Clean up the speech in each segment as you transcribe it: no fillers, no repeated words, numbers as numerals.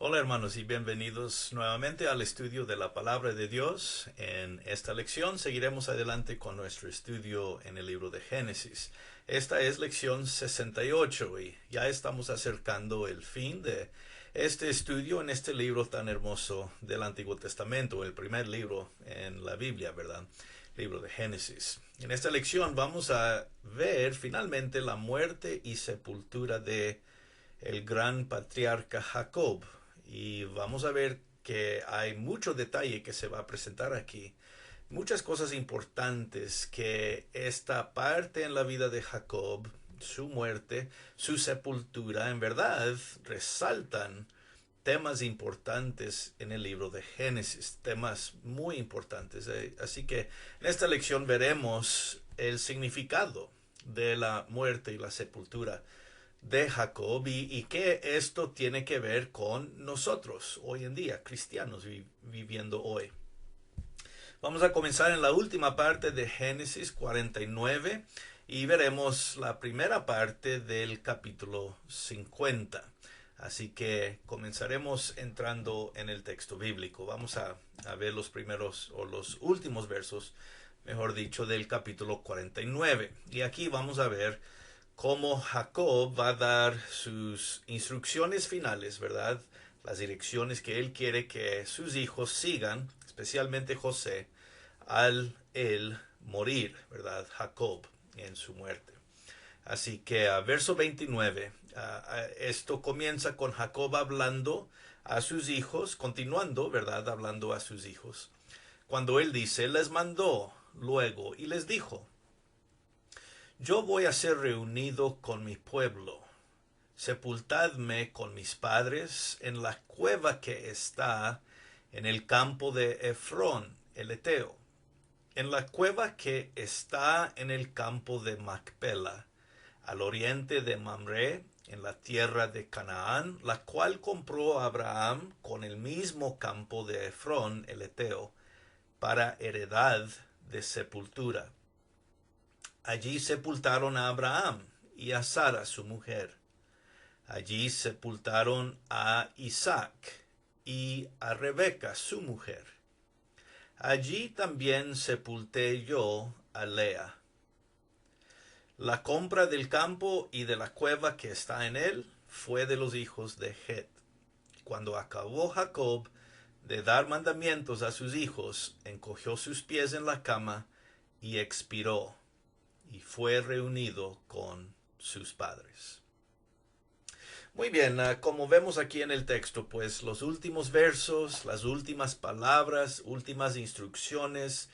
Hola hermanos y bienvenidos nuevamente al estudio de la palabra de Dios. En esta lección seguiremos adelante con nuestro estudio en el libro de Génesis. Esta es lección 68 y ya estamos acercando el fin de este estudio en este libro tan hermoso del Antiguo Testamento, el primer libro en la Biblia, ¿verdad? Libro de Génesis. En esta lección vamos a ver finalmente la muerte y sepultura de el gran patriarca Jacob. Y vamos a ver que hay mucho detalle que se va a presentar aquí. Muchas cosas importantes que esta parte en la vida de Jacob, su muerte, su sepultura, en verdad resaltan temas importantes en el libro de Génesis, temas muy importantes. Así que en esta lección veremos el significado de la muerte y la sepultura de Jacob y qué esto tiene que ver con nosotros hoy en día, cristianos viviendo hoy. Vamos a comenzar en la última parte de Génesis 49 y veremos la primera parte del capítulo 50. Así que comenzaremos entrando en el texto bíblico. Vamos a ver los primeros o los últimos versos, mejor dicho, del capítulo 49. Y aquí vamos a ver cómo Jacob va a dar sus instrucciones finales, ¿verdad? Las direcciones que él quiere que sus hijos sigan, especialmente José, al él morir, ¿verdad? Jacob en su muerte. Así que a verso 29, esto comienza con Jacob hablando a sus hijos, continuando, ¿verdad? Hablando a sus hijos. Cuando él dice, les mandó luego y les dijo, yo voy a ser reunido con mi pueblo. Sepultadme con mis padres en la cueva que está en el campo de Efrón, el Eteo, en la cueva que está en el campo de Macpela, al oriente de Mamre, en la tierra de Canaán, la cual compró Abraham con el mismo campo de Efrón, el Eteo, para heredad de sepultura. Allí sepultaron a Abraham y a Sara su mujer. Allí sepultaron a Isaac y a Rebeca su mujer. Allí también sepulté yo a Lea. La compra del campo y de la cueva que está en él fue de los hijos de Het. Cuando acabó Jacob de dar mandamientos a sus hijos, encogió sus pies en la cama y expiró, y fue reunido con sus padres. Muy bien, como vemos aquí en el texto, pues los últimos versos, las últimas palabras, últimas instrucciones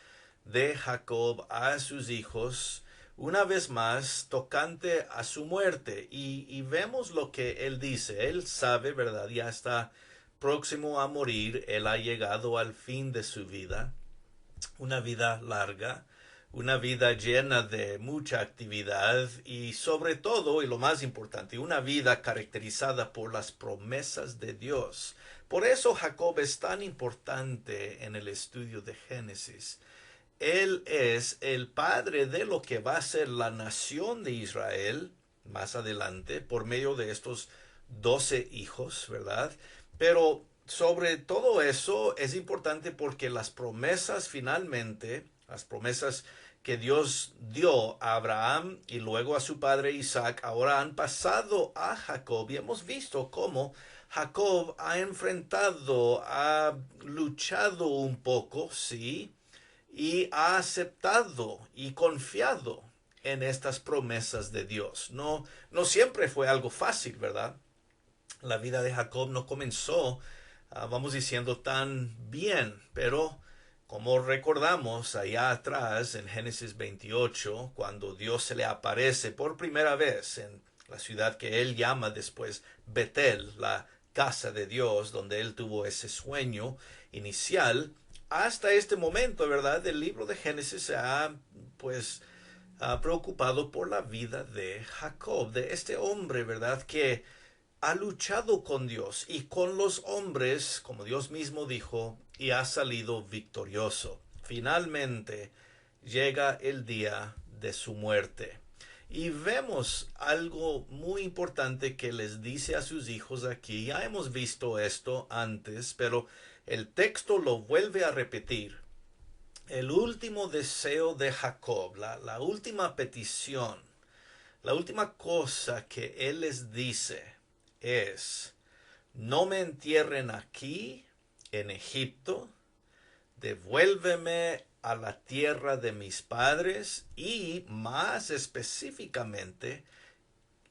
de Jacob a sus hijos, una vez más tocante a su muerte. Y vemos lo que él dice. Él sabe, ¿verdad? Ya está próximo a morir. Él ha llegado al fin de su vida. Una vida larga, una vida llena de mucha actividad y sobre todo, y lo más importante, una vida caracterizada por las promesas de Dios. Por eso Jacob es tan importante en el estudio de Génesis. Él es el padre de lo que va a ser la nación de Israel más adelante por medio de estos 12 hijos, ¿verdad? Pero sobre todo eso es importante porque las promesas finalmente, las promesas que Dios dio a Abraham y luego a su padre Isaac, ahora han pasado a Jacob y hemos visto cómo Jacob ha enfrentado, ha luchado un poco, sí, y ha aceptado y confiado en estas promesas de Dios. No siempre fue algo fácil, ¿verdad? La vida de Jacob no comenzó, vamos diciendo, tan bien, pero como recordamos allá atrás en Génesis 28, cuando Dios se le aparece por primera vez en la ciudad que él llama después Betel, la casa de Dios, donde él tuvo ese sueño inicial, hasta este momento, ¿verdad? El libro de Génesis se ha, pues, preocupado por la vida de Jacob, de este hombre, ¿verdad? Que ha luchado con Dios y con los hombres, como Dios mismo dijo, y ha salido victorioso. Finalmente llega el día de su muerte. Y vemos algo muy importante que les dice a sus hijos aquí. Ya hemos visto esto antes, pero el texto lo vuelve a repetir. El último deseo de Jacob, la última petición, la última cosa que él les dice es: no me entierren aquí en Egipto, devuélveme a la tierra de mis padres. Y más específicamente,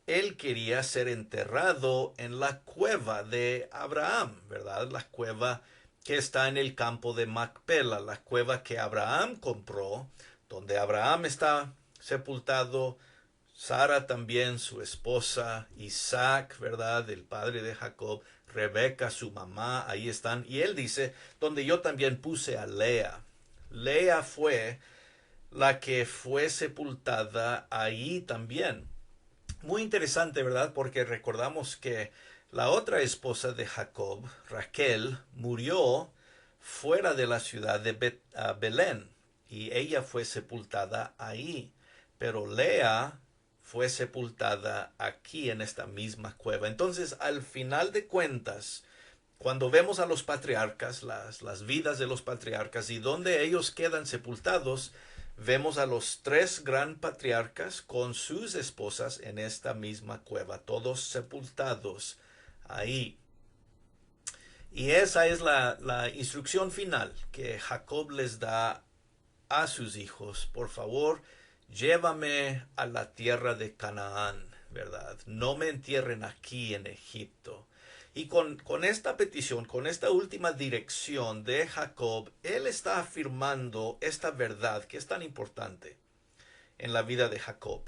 él quería ser enterrado en la cueva de Abraham, ¿verdad? La cueva que está en el campo de Macpela, la cueva que Abraham compró, donde Abraham está sepultado, Sara también, su esposa, Isaac, ¿verdad? El padre de Jacob, Rebeca, su mamá, ahí están. Y él dice, donde yo también puse a Lea. Lea fue la que fue sepultada ahí también. Muy interesante, ¿verdad? Porque recordamos que la otra esposa de Jacob, Raquel, murió fuera de la ciudad de Belén, y ella fue sepultada ahí. Pero Lea fue sepultada aquí en esta misma cueva. Entonces, al final de cuentas, cuando vemos a los patriarcas, las vidas de los patriarcas y donde ellos quedan sepultados, vemos a los tres gran patriarcas con sus esposas en esta misma cueva, todos sepultados ahí. Y esa es la instrucción final que Jacob les da a sus hijos. Por favor, llévame a la tierra de Canaán, ¿verdad? No me entierren aquí en Egipto. Y con esta petición, con esta última dirección de Jacob, él está afirmando esta verdad que es tan importante en la vida de Jacob.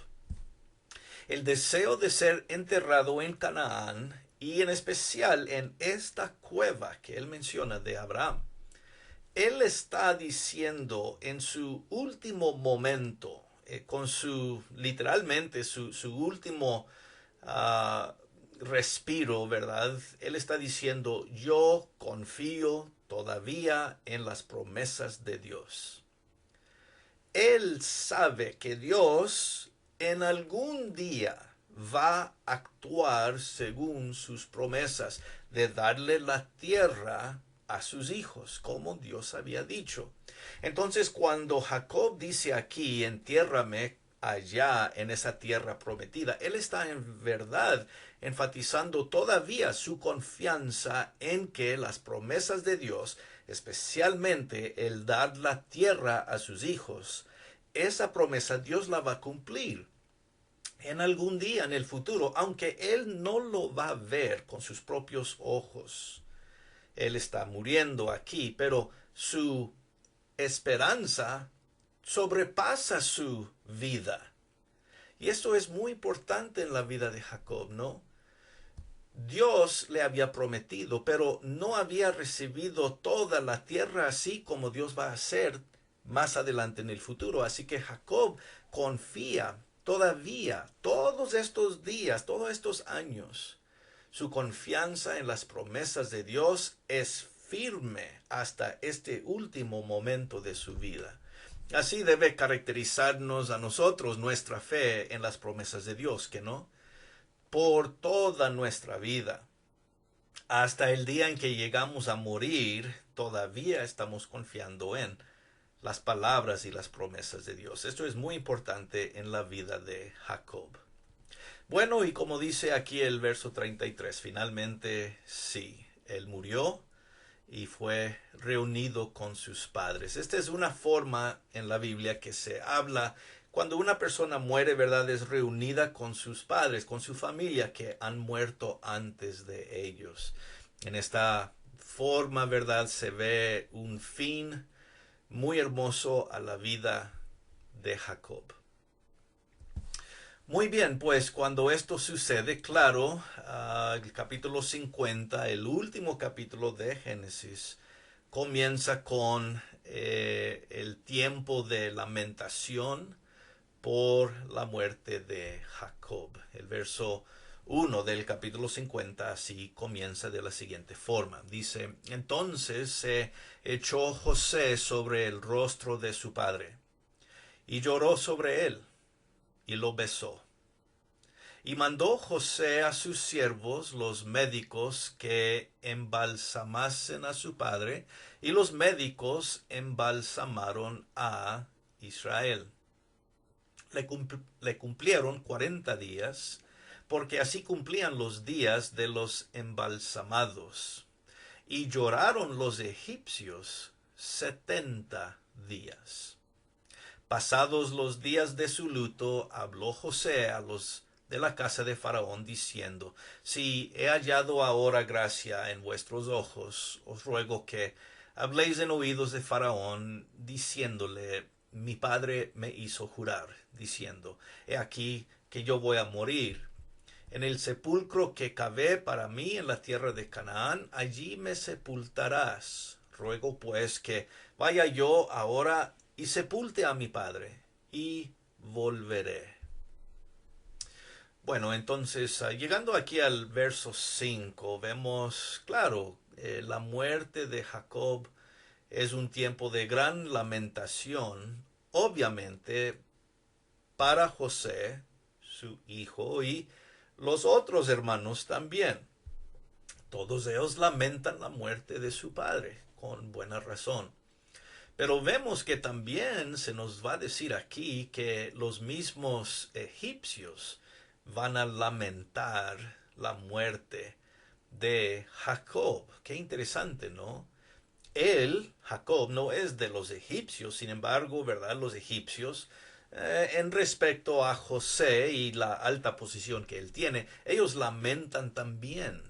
El deseo de ser enterrado en Canaán, y en especial en esta cueva que él menciona de Abraham. Él está diciendo en su último momento, con literalmente su último respiro, ¿verdad? Él está diciendo: yo confío todavía en las promesas de Dios. Él sabe que Dios en algún día va a actuar según sus promesas de darle la tierra a sus hijos, como Dios había dicho. Entonces, cuando Jacob dice aquí: entiérrame allá en esa tierra prometida, él está en verdad enfatizando todavía su confianza en que las promesas de Dios, especialmente el dar la tierra a sus hijos, esa promesa Dios la va a cumplir en algún día en el futuro, aunque él no lo va a ver con sus propios ojos. Él está muriendo aquí, pero su esperanza sobrepasa su vida. Y esto es muy importante en la vida de Jacob, ¿no? Dios le había prometido, pero no había recibido toda la tierra así como Dios va a hacer más adelante en el futuro. Así que Jacob confía todavía, todos estos días, todos estos años. Su confianza en las promesas de Dios es firme hasta este último momento de su vida. Así debe caracterizarnos a nosotros nuestra fe en las promesas de Dios, ¿que no? Por toda nuestra vida, hasta el día en que llegamos a morir, todavía estamos confiando en las palabras y las promesas de Dios. Esto es muy importante en la vida de Jacob. Bueno, y como dice aquí el verso 33, finalmente sí, él murió y fue reunido con sus padres. Esta es una forma en la Biblia que se habla cuando una persona muere, ¿verdad? Es reunida con sus padres, con su familia que han muerto antes de ellos. En esta forma, ¿verdad? Se ve un fin muy hermoso a la vida de Jacob. Muy bien, pues cuando esto sucede, claro, el capítulo 50, el último capítulo de Génesis, comienza con el tiempo de lamentación por la muerte de Jacob. El verso 1 del capítulo 50 así comienza de la siguiente forma. Dice: entonces se echó José sobre el rostro de su padre y lloró sobre él. y lo besó. Y mandó José a sus siervos, los médicos, que embalsamasen a su padre, y los médicos embalsamaron a Israel. Le cumplieron 40 días, porque así cumplían los días de los embalsamados. Y lloraron los egipcios 70 días. Pasados los días de su luto, habló José a los de la casa de Faraón, diciendo: Si he hallado ahora gracia en vuestros ojos, os ruego que habléis en oídos de Faraón, diciéndole: Mi padre me hizo jurar, diciendo: He aquí que yo voy a morir. En el sepulcro que cavé para mí en la tierra de Canaán, allí me sepultarás. Ruego pues que vaya yo ahora y sepulte a mi padre, y volveré. Bueno, entonces, llegando aquí al verso 5, vemos, claro, la muerte de Jacob es un tiempo de gran lamentación, obviamente, para José, su hijo, y los otros hermanos también. Todos ellos lamentan la muerte de su padre, con buena razón. Pero vemos que también se nos va a decir aquí que los mismos egipcios van a lamentar la muerte de Jacob. Qué interesante, ¿no? Él, Jacob, no es de los egipcios, sin embargo, ¿verdad? Los egipcios, en respecto a José y la alta posición que él tiene, ellos lamentan también.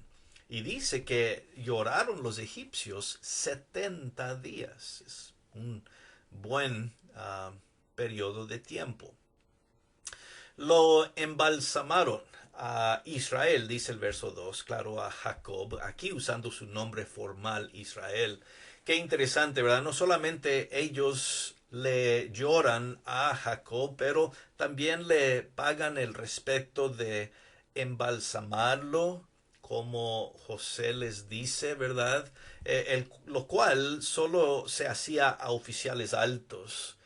Y dice que lloraron los egipcios 70 días. Es un buen periodo de tiempo. Lo embalsamaron a Israel, dice el verso 2, claro, a Jacob, aquí usando su nombre formal, Israel. Qué interesante, ¿verdad? No solamente ellos le lloran a Jacob, pero también le pagan el respeto de embalsamarlo, como José les dice, ¿verdad? Lo cual solo se hacía a oficiales altos.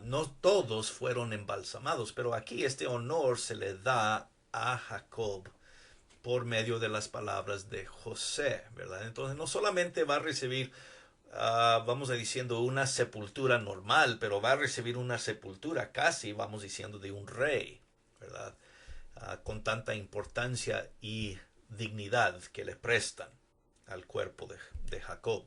No todos fueron embalsamados, pero aquí este honor se le da a Jacob por medio de las palabras de José, ¿verdad? Entonces no solamente va a recibir, vamos a diciendo, una sepultura normal, pero va a recibir una sepultura casi, vamos diciendo, de un rey, ¿verdad? Con tanta importancia y dignidad que le prestan al cuerpo de Jacob.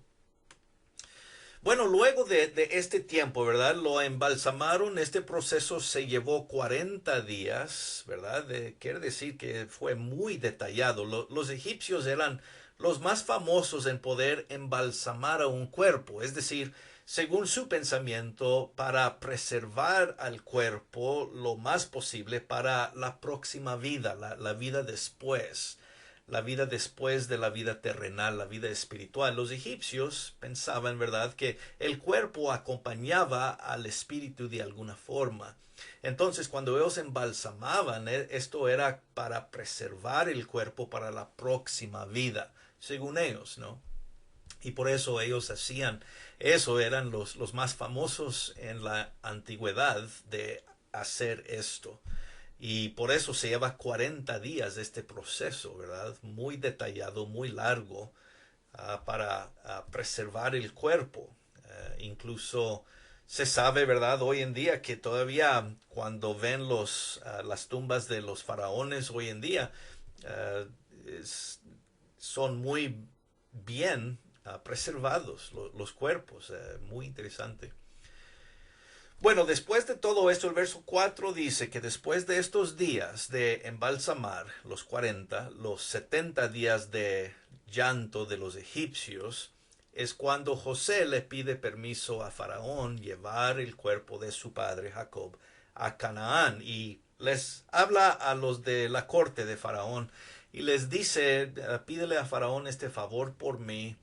Bueno, luego de este tiempo, ¿verdad? Lo embalsamaron. Este proceso se llevó 40 días, ¿verdad? Quiere decir que fue muy detallado. Los egipcios eran los más famosos en poder embalsamar a un cuerpo, es decir, según su pensamiento, para preservar al cuerpo lo más posible para la próxima vida, la vida después. La vida después de la vida terrenal, la vida espiritual. Los egipcios pensaban, ¿verdad?, que el cuerpo acompañaba al espíritu de alguna forma. Entonces, cuando ellos embalsamaban, esto era para preservar el cuerpo para la próxima vida, según ellos, ¿no? Y por eso ellos hacían eso, eran los más famosos en la antigüedad de hacer esto. Y por eso se lleva 40 días este proceso, ¿verdad? Muy detallado, muy largo, para preservar el cuerpo. Incluso se sabe, ¿verdad? Hoy en día que todavía cuando ven las tumbas de los faraones hoy en día, uh, son muy bien preservados los cuerpos. Muy interesante. Bueno, después de todo esto, el verso 4 dice que después de estos días de embalsamar, los 40, los 70 días de llanto de los egipcios, es cuando José le pide permiso a Faraón llevar el cuerpo de su padre Jacob a Canaán, y les habla a los de la corte de Faraón y les dice: pídele a Faraón este favor por mí.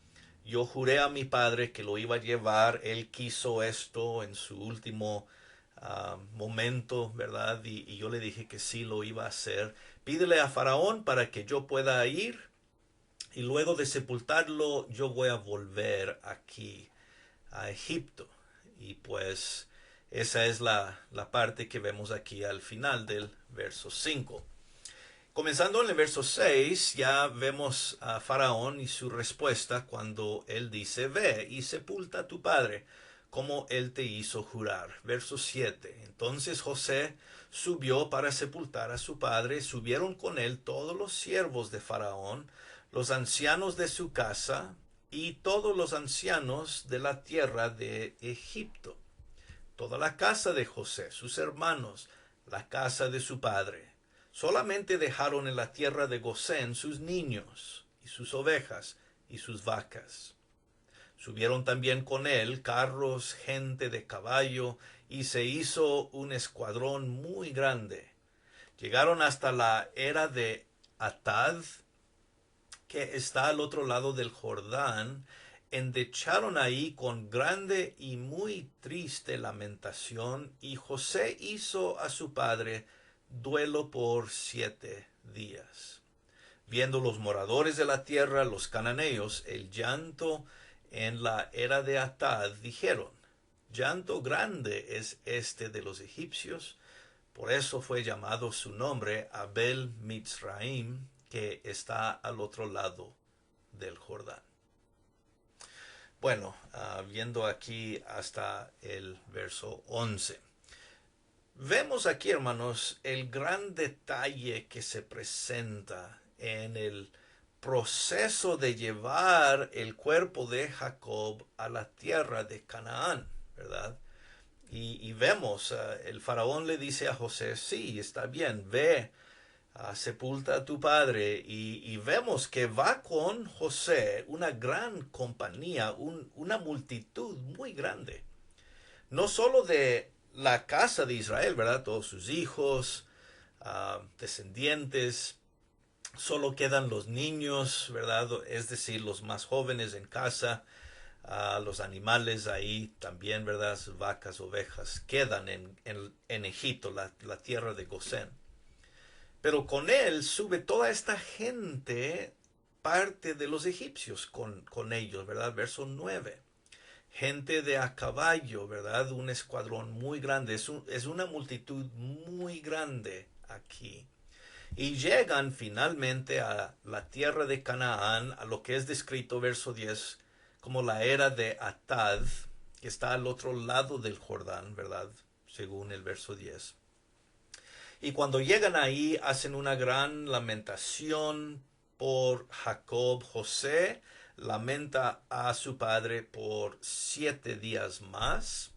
Yo juré a mi padre que lo iba a llevar. Él quiso esto en su último momento, ¿verdad? Y yo le dije que sí lo iba a hacer. Pídele a Faraón para que yo pueda ir, y luego de sepultarlo yo voy a volver aquí a Egipto. Y pues Esa es la parte que vemos aquí al final del verso 5. Comenzando en el verso 6, ya vemos a Faraón y su respuesta cuando él dice, ve y sepulta a tu padre, como él te hizo jurar. Verso 7, entonces José subió para sepultar a su padre, subieron con él todos los siervos de Faraón, los ancianos de su casa y todos los ancianos de la tierra de Egipto. Toda la casa de José, sus hermanos, la casa de su padre. Solamente dejaron en la tierra de Gosén sus niños y sus ovejas y sus vacas. Subieron también con él carros, gente de caballo, y se hizo un escuadrón muy grande. Llegaron hasta la era de Atad, que está al otro lado del Jordán, endecharon ahí con grande y muy triste lamentación, y José hizo a su padre duelo por 7 días. Viendo los moradores de la tierra, los cananeos, el llanto en la era de Atad, dijeron, llanto grande es este de los egipcios, por eso fue llamado su nombre Abel Mitzraim, que está al otro lado del Jordán. Bueno, viendo aquí hasta el verso 11. Vemos aquí, hermanos, el gran detalle que se presenta en el proceso de llevar el cuerpo de Jacob a la tierra de Canaán, ¿verdad? Y vemos, el faraón le dice a José, sí, está bien, ve, sepulta a tu padre, y vemos que va con José una gran compañía, una multitud muy grande, no solo de la casa de Israel, ¿verdad? Todos sus hijos, descendientes, solo quedan los niños, ¿verdad? Es decir, los más jóvenes en casa, los animales ahí también, ¿verdad? Vacas, ovejas, quedan en Egipto, la tierra de Gosén. Pero con él sube toda esta gente, parte de los egipcios con ellos, ¿verdad? Verso 9. Gente de a caballo, ¿verdad? Un escuadrón muy grande, es una multitud muy grande aquí. Y llegan finalmente a la tierra de Canaán, a lo que es descrito, verso 10, como la era de Atad, que está al otro lado del Jordán, ¿verdad? Según el verso 10. Y cuando llegan ahí, hacen una gran lamentación por Jacob. José lamenta a su padre por 7 días más.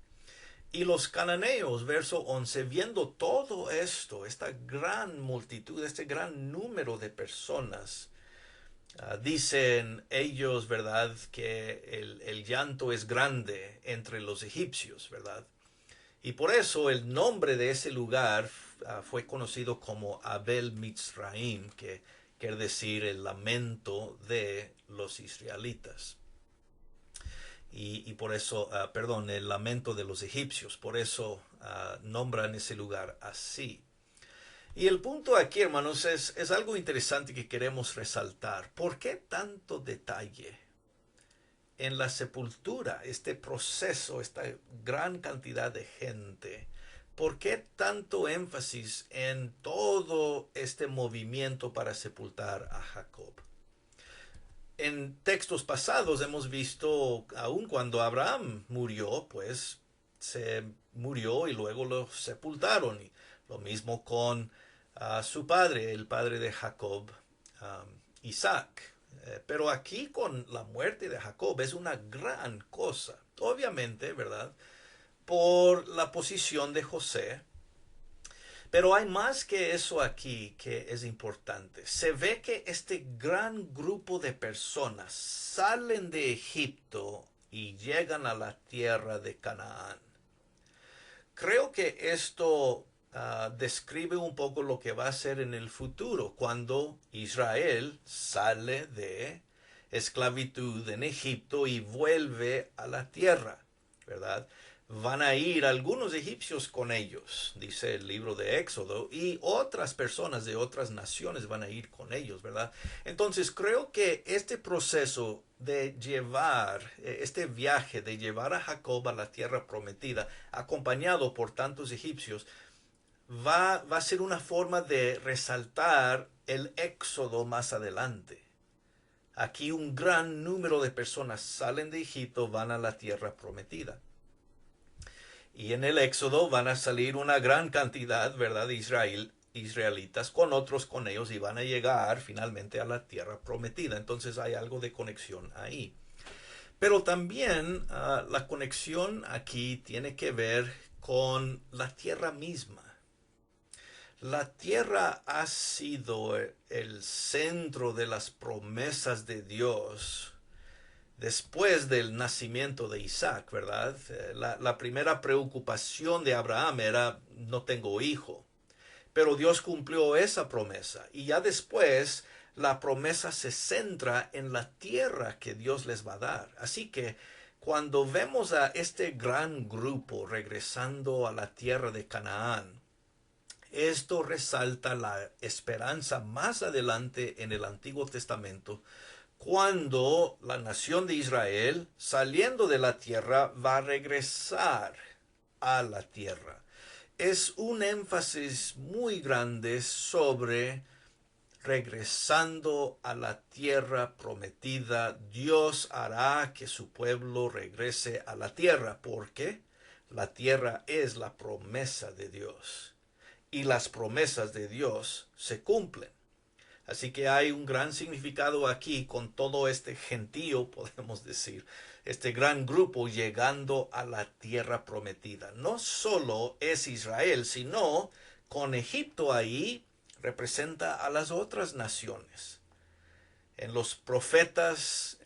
Y los cananeos, verso 11, viendo todo esto, esta gran multitud, este gran número de personas, dicen ellos, ¿verdad?, que el llanto es grande entre los egipcios, ¿verdad? Y por eso el nombre de ese lugar fue conocido como Abel Mitzraim, que quiere decir el lamento de los israelitas. Y por eso, perdón, el lamento de los egipcios, por eso nombran ese lugar así. Y el punto aquí, hermanos, es algo interesante que queremos resaltar. ¿Por qué tanto detalle en la sepultura, este proceso, esta gran cantidad de gente? ¿Por qué tanto énfasis en todo este movimiento para sepultar a Jacob? En textos pasados hemos visto, aun cuando Abraham murió, pues se murió y luego lo sepultaron. Y lo mismo con su padre, el padre de Jacob, Isaac. Pero aquí con la muerte de Jacob es una gran cosa. Obviamente, ¿verdad? Por la posición de José. Pero hay más que eso aquí que es importante. Se ve que este gran grupo de personas salen de Egipto y llegan a la tierra de Canaán. Creo que esto describe un poco lo que va a ser en el futuro, cuando Israel sale de esclavitud en Egipto y vuelve a la tierra, ¿verdad? van a ir algunos egipcios con ellos, dice el libro de Éxodo, y otras personas de otras naciones van a ir con ellos, ¿verdad? Entonces creo que este proceso de llevar, este viaje de llevar a Jacob a la tierra prometida, acompañado por tantos egipcios, va a ser una forma de resaltar el éxodo más adelante. Aquí un gran número de personas salen de Egipto, van a la tierra prometida. Y en el éxodo van a salir una gran cantidad, ¿verdad?, de israelitas con otros con ellos y van a llegar finalmente a la tierra prometida. Entonces hay algo de conexión ahí. Pero también la conexión aquí tiene que ver con la tierra misma. La tierra ha sido el centro de las promesas de Dios después del nacimiento de Isaac, ¿verdad? La primera preocupación de Abraham era: no tengo hijo. Pero Dios cumplió esa promesa. Y ya después la promesa se centra en la tierra que Dios les va a dar. Así que cuando vemos a este gran grupo regresando a la tierra de Canaán, esto resalta la esperanza más adelante en el Antiguo Testamento, cuando la nación de Israel, saliendo de la tierra, va a regresar a la tierra. Es un énfasis muy grande sobre regresando a la tierra prometida. Dios hará que su pueblo regrese a la tierra, porque la tierra es la promesa de Dios. Y las promesas de Dios se cumplen. Así que hay un gran significado aquí con todo este gentío, podemos decir, este gran grupo llegando a la tierra prometida. No solo es Israel, sino con Egipto ahí representa a las otras naciones. En los profetas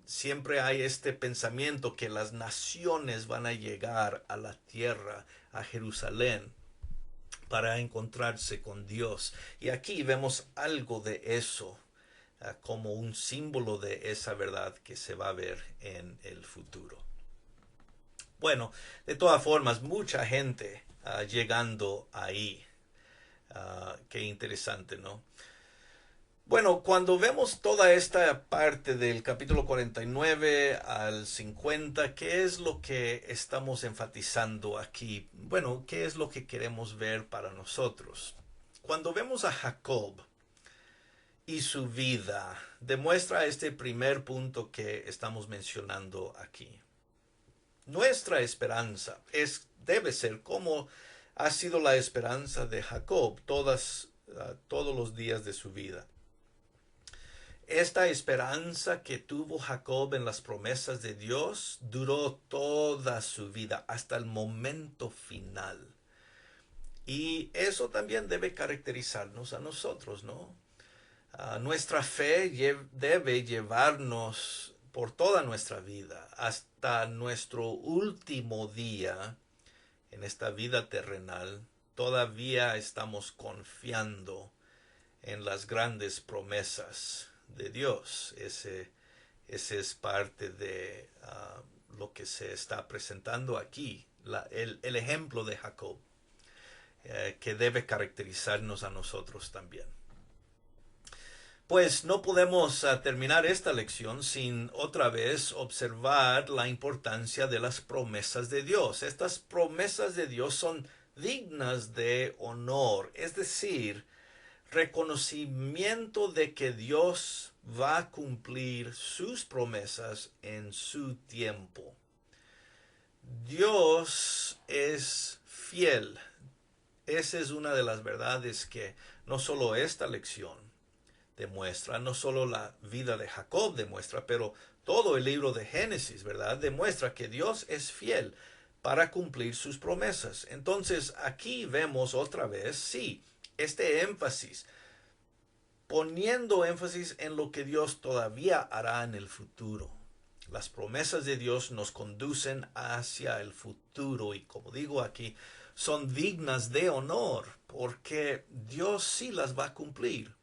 siempre hay este pensamiento que las naciones van a llegar a la tierra, a Jerusalén, para encontrarse con Dios. Y aquí vemos algo de eso, como un símbolo de esa verdad que se va a ver en el futuro. Bueno, de todas formas, mucha gente llegando ahí. Qué interesante, ¿no? Bueno, cuando vemos toda esta parte del capítulo 49 al 50, ¿qué es lo que estamos enfatizando aquí? Bueno, ¿qué es lo que queremos ver para nosotros? Cuando vemos a Jacob y su vida, demuestra este primer punto que estamos mencionando aquí. Nuestra esperanza debe ser como ha sido la esperanza de Jacob todos los días de su vida. Esta esperanza que tuvo Jacob en las promesas de Dios duró toda su vida, hasta el momento final. Y eso también debe caracterizarnos a nosotros, ¿no? Nuestra fe debe llevarnos por toda nuestra vida, hasta nuestro último día en esta vida terrenal. Todavía estamos confiando en las grandes promesas de Dios. Ese es parte de lo que se está presentando aquí, el ejemplo de Jacob, que debe caracterizarnos a nosotros también. Pues no podemos terminar esta lección sin otra vez observar la importancia de las promesas de Dios. Estas promesas de Dios son dignas de honor, es decir, reconocimiento de que Dios va a cumplir sus promesas en su tiempo. Dios es fiel. Esa es una de las verdades que no solo esta lección demuestra, no solo la vida de Jacob demuestra, pero todo el libro de Génesis, ¿verdad?, demuestra que Dios es fiel para cumplir sus promesas. Entonces aquí vemos otra vez, sí, este énfasis, poniendo énfasis en lo que Dios todavía hará en el futuro. Las promesas de Dios nos conducen hacia el futuro y, como digo aquí, son dignas de honor porque Dios sí las va a cumplir.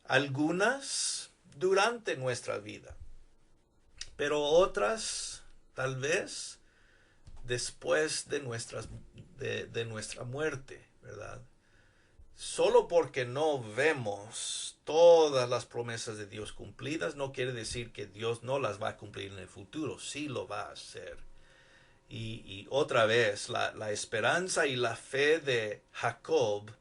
Algunas durante nuestra vida, pero otras tal vez después de nuestra muerte, ¿verdad? Solo porque no vemos todas las promesas de Dios cumplidas, no quiere decir que Dios no las va a cumplir en el futuro. Sí lo va a hacer. Y otra vez, la esperanza y la fe de Jacob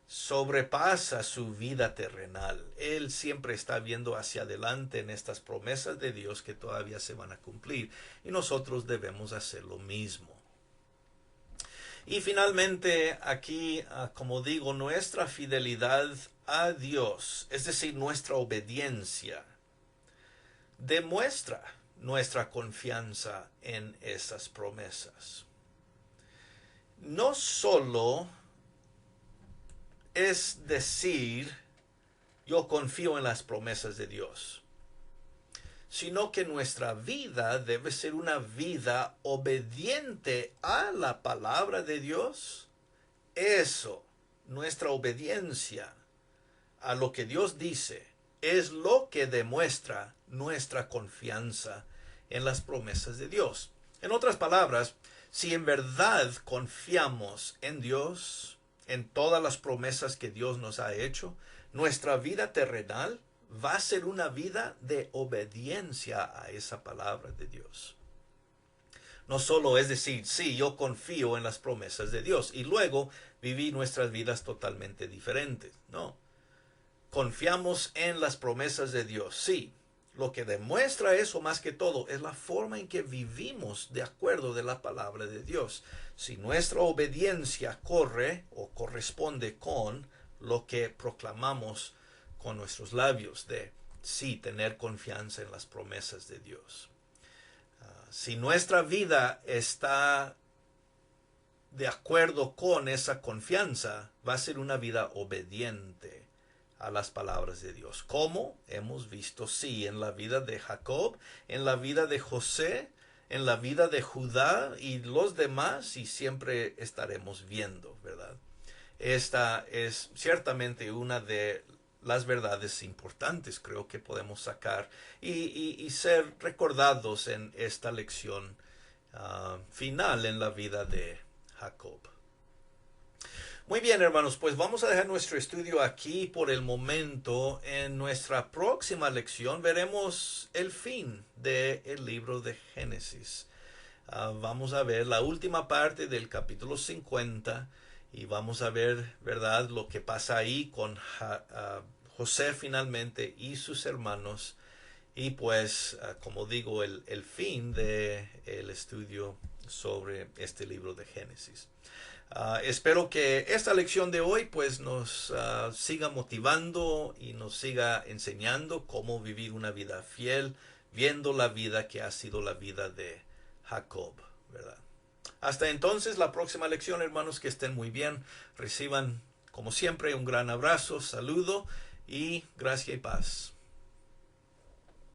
sobrepasa su vida terrenal. Él siempre está viendo hacia adelante en estas promesas de Dios que todavía se van a cumplir. Y nosotros debemos hacer lo mismo. Y finalmente aquí, como digo, nuestra fidelidad a Dios, es decir, nuestra obediencia, demuestra nuestra confianza en esas promesas. No solo es decir, yo confío en las promesas de Dios, sino que nuestra vida debe ser una vida obediente a la palabra de Dios. Eso, nuestra obediencia a lo que Dios dice, es lo que demuestra nuestra confianza en las promesas de Dios. En otras palabras, si en verdad confiamos en Dios, en todas las promesas que Dios nos ha hecho, nuestra vida terrenal va a ser una vida de obediencia a esa palabra de Dios. No solo es decir, sí, yo confío en las promesas de Dios y luego vivir nuestras vidas totalmente diferentes. No. Confiamos en las promesas de Dios, sí. Lo que demuestra eso más que todo es la forma en que vivimos de acuerdo de la palabra de Dios. Si nuestra obediencia corre o corresponde con lo que proclamamos con nuestros labios de sí tener confianza en las promesas de Dios. Si nuestra vida está de acuerdo con esa confianza, va a ser una vida obediente a las palabras de Dios. Como hemos visto, sí, en la vida de Jacob, en la vida de José, en la vida de Judá y los demás, y siempre estaremos viendo, ¿verdad? Esta es ciertamente una de las verdades importantes, creo que podemos sacar y ser recordados en esta lección final en la vida de Jacob. Muy bien, hermanos, pues vamos a dejar nuestro estudio aquí por el momento. En nuestra próxima lección veremos el fin del libro de Génesis. Vamos a ver la última parte del capítulo 50 y vamos a ver, ¿verdad?, lo que pasa ahí con José finalmente y sus hermanos. Y pues, como digo, el fin del estudio sobre este libro de Génesis. Espero que esta lección de hoy pues nos siga motivando y nos siga enseñando cómo vivir una vida fiel, viendo la vida que ha sido la vida de Jacob, ¿verdad? Hasta entonces, la próxima lección, hermanos, que estén muy bien, reciban como siempre un gran abrazo, saludo y gracia y paz.